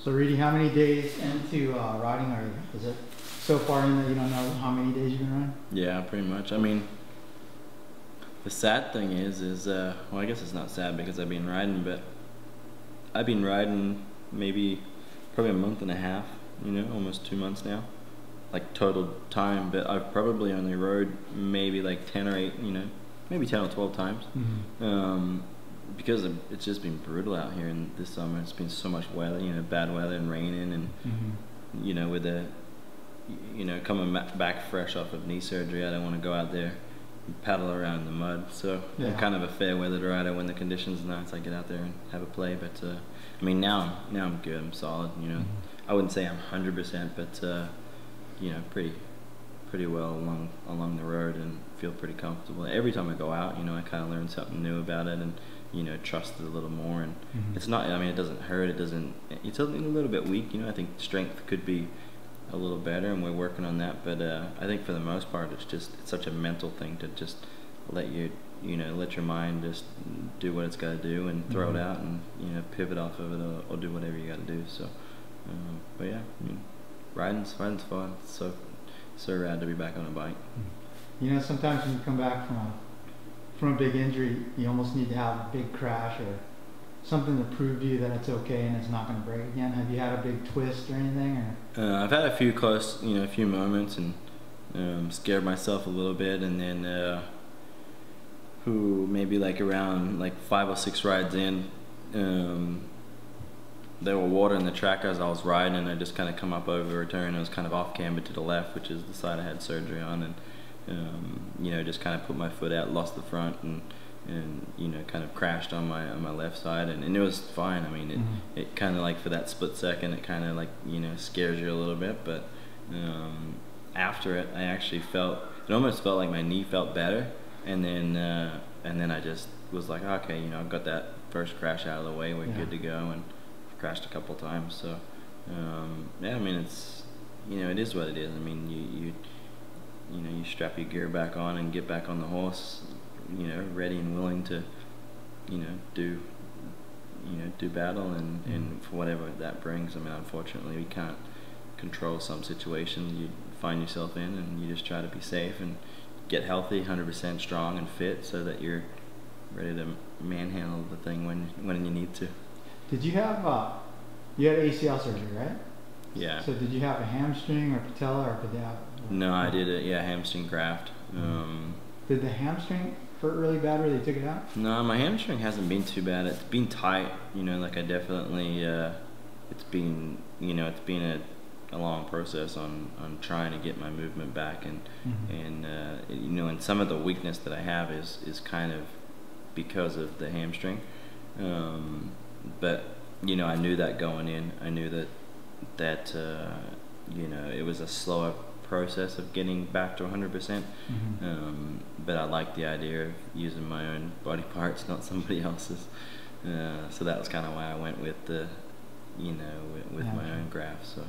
So Reedy, how many days into riding are you? Is it so far in that you don't know how many days you've been riding? Yeah, pretty much. I mean, the sad thing is well, I guess it's not sad because I've been riding, but I've been riding maybe probably a month and a half, you know, almost 2 months now, like total time, but I've probably only rode maybe like 10 or 8, you know, maybe 10 or 12 times. Because it's just been brutal out here in this summer. It's been so much weather, you know, bad weather and raining, and you know, with the, you know, coming back fresh off of knee surgery, I don't want to go out there and paddle around in the mud. So I'm kind of a fair weather rider. When the conditions are nice, I get out there and have a play. But I mean, now I'm good. I'm solid. You know, I wouldn't say I'm 100%, but you know, pretty well along the road, and feel pretty comfortable. Every time I go out, you know, I kind of learn something new about it, and you know, trust it a little more. And it's not, I mean, it doesn't hurt, it's a little bit weak, you know. I think strength could be a little better, and we're working on that, but I think for the most part it's such a mental thing to just let your mind just do what it's got to do, and throw it out, and you know, pivot off of it, or do whatever you got to do. So but yeah, I mean, riding's fun. It's so rad to be back on a bike. You know, sometimes when you come back from a big injury, you almost need to have a big crash or something to prove to you that it's okay and it's not going to break again. Have you had a big twist or anything? Or? I've had a few close, you know, a few moments, and scared myself a little bit, and then maybe like around like 5 or 6 rides in, there were water in the track as I was riding, and I just kind of come up over a turn. I was kind of off camber to the left, which is the side I had surgery on, and you know, just kind of put my foot out, lost the front, and you know, kind of crashed on my left side, and it was fine. I mean, it kind of like for that split second, it kind of like, you know, scares you a little bit, but after it, I actually it almost felt like my knee felt better, and then I just was like, okay, you know, I've got that first crash out of the way, we're good to go, and I've crashed a couple times. So yeah, I mean, it's, you know, it is what it is. I mean, you know, you strap your gear back on and get back on the horse, you know, ready and willing to, you know, do battle, and for whatever that brings. I mean, unfortunately, we can't control some situations you find yourself in, and you just try to be safe and get healthy, 100% strong and fit, so that you're ready to manhandle the thing when you need to. Did you have you had ACL surgery, right? Yeah. So did you have a hamstring or patella or patella? No, I did a hamstring graft. Did the hamstring hurt really bad where they took it out? No, my hamstring hasn't been too bad. It's been tight, you know, like I definitely, it's been, you know, it's been a long process on trying to get my movement back, and you know, and some of the weakness that I have is kind of because of the hamstring. But you know, I knew that going in. I knew that you know, it was a slower process of getting back to 100%. But I like the idea of using my own body parts, not somebody else's. So that was kind of why I went with the, you know, with my own graft. So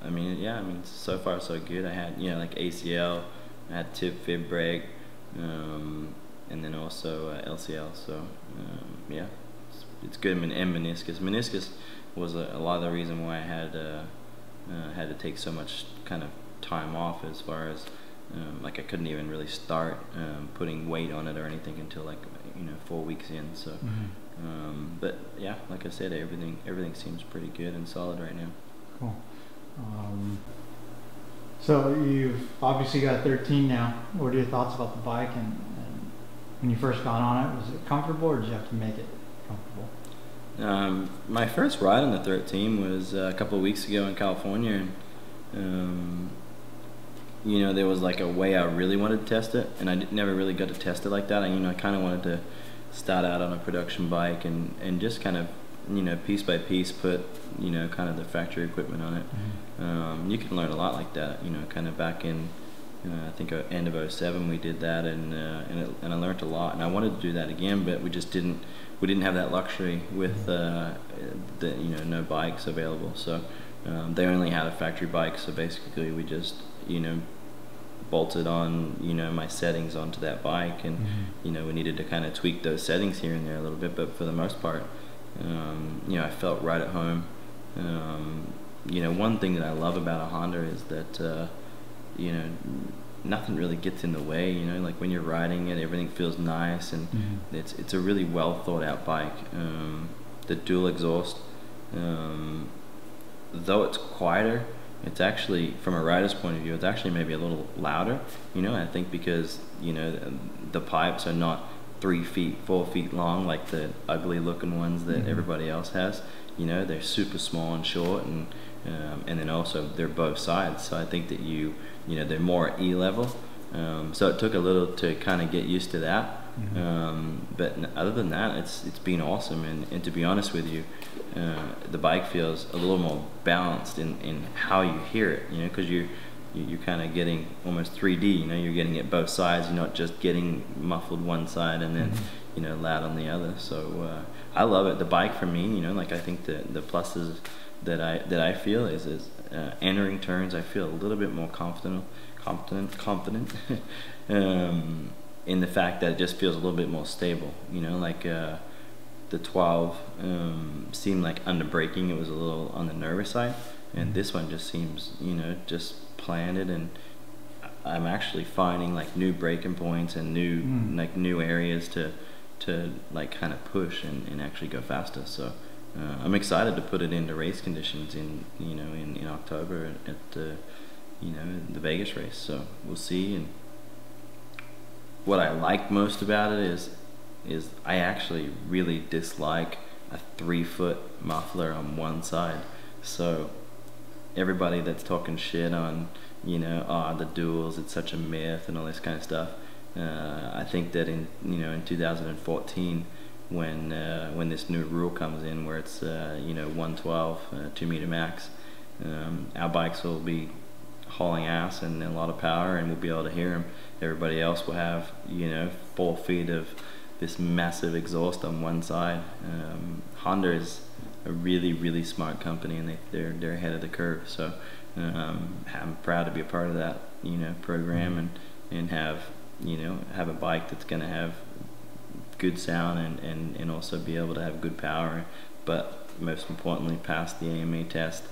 I mean, yeah, I mean, so far so good. I had, you know, like ACL, I had tib fib break, and then also LCL. So yeah, it's good. And meniscus. Meniscus was a lot of the reason why I had to take so much kind of time off, as far as like I couldn't even really start putting weight on it or anything until like, you know, 4 weeks in. So but yeah, like I said, everything seems pretty good and solid right now. Cool. So you've obviously got 13 now. What are your thoughts about the bike, and when you first got on it, was it comfortable, or did you have to make it comfortable? My first ride on the 13 was a couple of weeks ago in California, and you know, there was like a way I really wanted to test it, and I never really got to test it like that. And you know, I kind of wanted to start out on a production bike and just kind of, you know, piece by piece put, you know, kind of the factory equipment on it. You can learn a lot like that, you know, kind of back in I think end of '07 we did that, and I learned a lot, and I wanted to do that again, but we just didn't have that luxury with the you know, no bikes available. So they only had a factory bike, so basically we just, you know, bolted on, you know, my settings onto that bike, and you know, we needed to kind of tweak those settings here and there a little bit, but for the most part, you know, I felt right at home. You know, one thing that I love about a Honda is that you know, nothing really gets in the way. You know, like when you're riding it, everything feels nice, and it's a really well thought out bike. The dual exhaust, though it's quieter, it's actually, from a rider's point of view, it's actually maybe a little louder. You know, I think because, you know, the pipes are not 3 feet, 4 feet long like the ugly looking ones that everybody else has. You know, they're super small and short, and then also they're both sides. So I think that you know, they're more at E level. So it took a little to kind of get used to that. But other than that, it's been awesome. And to be honest with you, the bike feels a little more balanced in how you hear it. You know, because you're kind of getting almost 3D. You know, you're getting it both sides. You're not just getting muffled one side and then you know, loud on the other. So I love it. The bike for me, you know, like I think the pluses that I feel is entering turns, I feel a little bit more confident in the fact that it just feels a little bit more stable. You know, like the 12 seemed like under braking, it was a little on the nervous side, and this one just seems, you know, just planted, and I'm actually finding like new braking points and new areas to like kind of push and actually go faster. So I'm excited to put it into race conditions in October at the the Vegas race. So we'll see. And what I like most about it is I actually really dislike a 3-foot muffler on one side. So everybody that's talking shit on, you know, the duals, it's such a myth and all this kind of stuff, I think that in 2014, when this new rule comes in where it's 112 2 meter max, our bikes will be hauling ass and a lot of power, and we'll be able to hear them. Everybody else will have 4 feet of this massive exhaust on one side. Honda is a really smart company, and they're ahead of the curve. So I'm proud to be a part of that program, and have a bike that's going to have good sound and also be able to have good power, but most importantly pass the AMA test,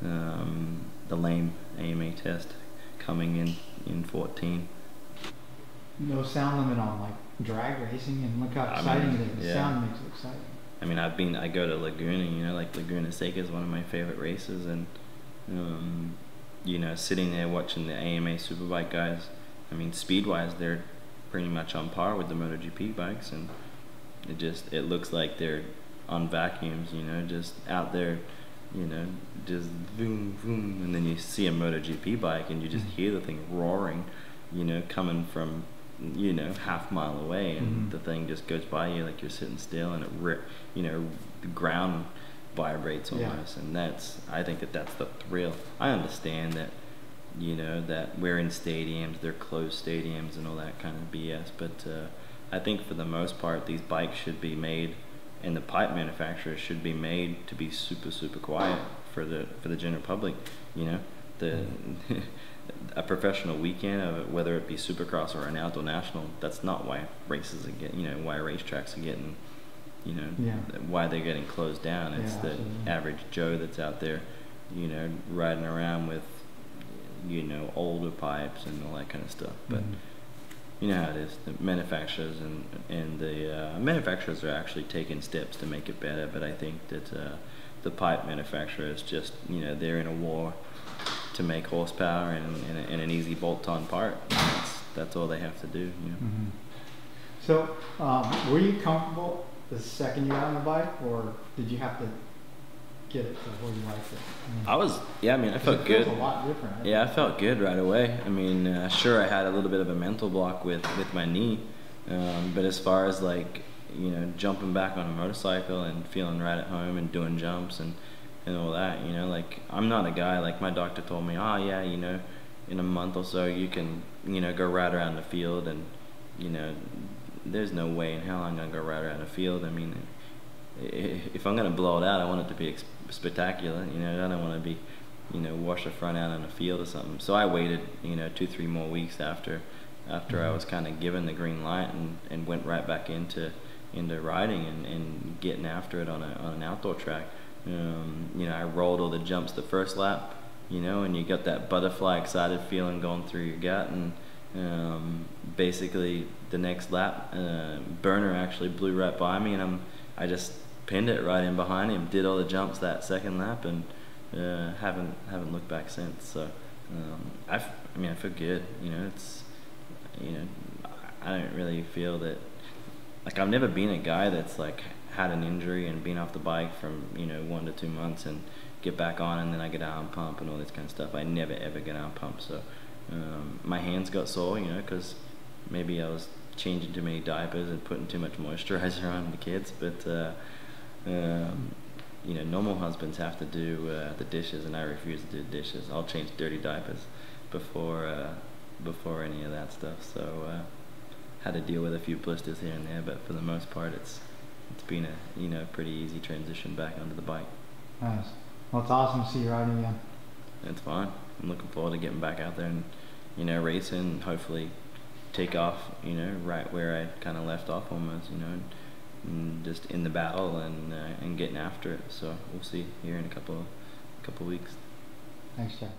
the lame AMA test coming in 14. No sound limit on like drag racing, and look how exciting it is. The sound makes it exciting. I mean, I go to Laguna, like Laguna Seca is one of my favorite races, and sitting there watching the AMA Superbike guys, I mean, speed-wise, they're pretty much on par with the MotoGP bikes, and it looks like they're on vacuums, just out there, just boom, boom, and then you see a MotoGP bike and you just hear the thing roaring, coming from, half mile away, and the thing just goes by you like you're sitting still, and the ground vibrates almost, and I think that's the thrill. I understand that, that we're in stadiums, they're closed stadiums and all that kind of BS, but I think for the most part these bikes should be made, and the pipe manufacturers should be made to be super quiet for the general public. A professional weekend of it, whether it be Supercross or an outdoor national, that's not why races are getting, why racetracks are getting, why they're getting closed down. It's the average Joe that's out there, riding around with, older pipes and all that kind of stuff. But you know how it is. The manufacturers and the manufacturers are actually taking steps to make it better. But I think that the pipe manufacturers just, they're in a war to make horsepower and an easy bolt-on part. That's all they have to do. So, were you comfortable the second you got on the bike, or did you have to get it to where you liked it? I felt good. It feels a lot different. I felt good right away. I mean, sure, I had a little bit of a mental block with my knee, but as far as like, jumping back on a motorcycle and feeling right at home and doing jumps and all that, like I'm not a guy, like my doctor told me, in a month or so you can, go ride around the field, and there's no way in hell I'm gonna go ride around the field. I mean, if I'm gonna blow it out, I want it to be spectacular. I don't want to be, wash the front out on the field or something. So I waited, 2-3 more weeks after I was kind of given the green light, and went right back into riding and getting after it on an outdoor track. You know, I rolled all the jumps the first lap, you know, and you got that butterfly excited feeling going through your gut, and basically the next lap, Burner actually blew right by me, and I just pinned it right in behind him, did all the jumps that second lap, and haven't looked back since. So I mean, I feel good, you know. It's, you know, I don't really feel that, like, I've never been a guy that's like had an injury and been off the bike from, you know, 1 to 2 months and get back on and then I get arm pump and all this kind of stuff. I never ever get arm pump. So my hands got sore, you know, because maybe I was changing too many diapers and putting too much moisturizer on the kids. But you know, normal husbands have to do the dishes, and I refuse to do dishes. I'll change dirty diapers before any of that stuff. So had to deal with a few blisters here and there, but for the most part, it's been a, you know, pretty easy transition back onto the bike. Nice. Well, it's awesome to see you riding again. It's fun. I'm looking forward to getting back out there and, you know, racing, and hopefully take off, you know, right where I kind of left off almost, you know, and just in the battle and getting after it. So we'll see here in a couple weeks. Thanks, Jeff.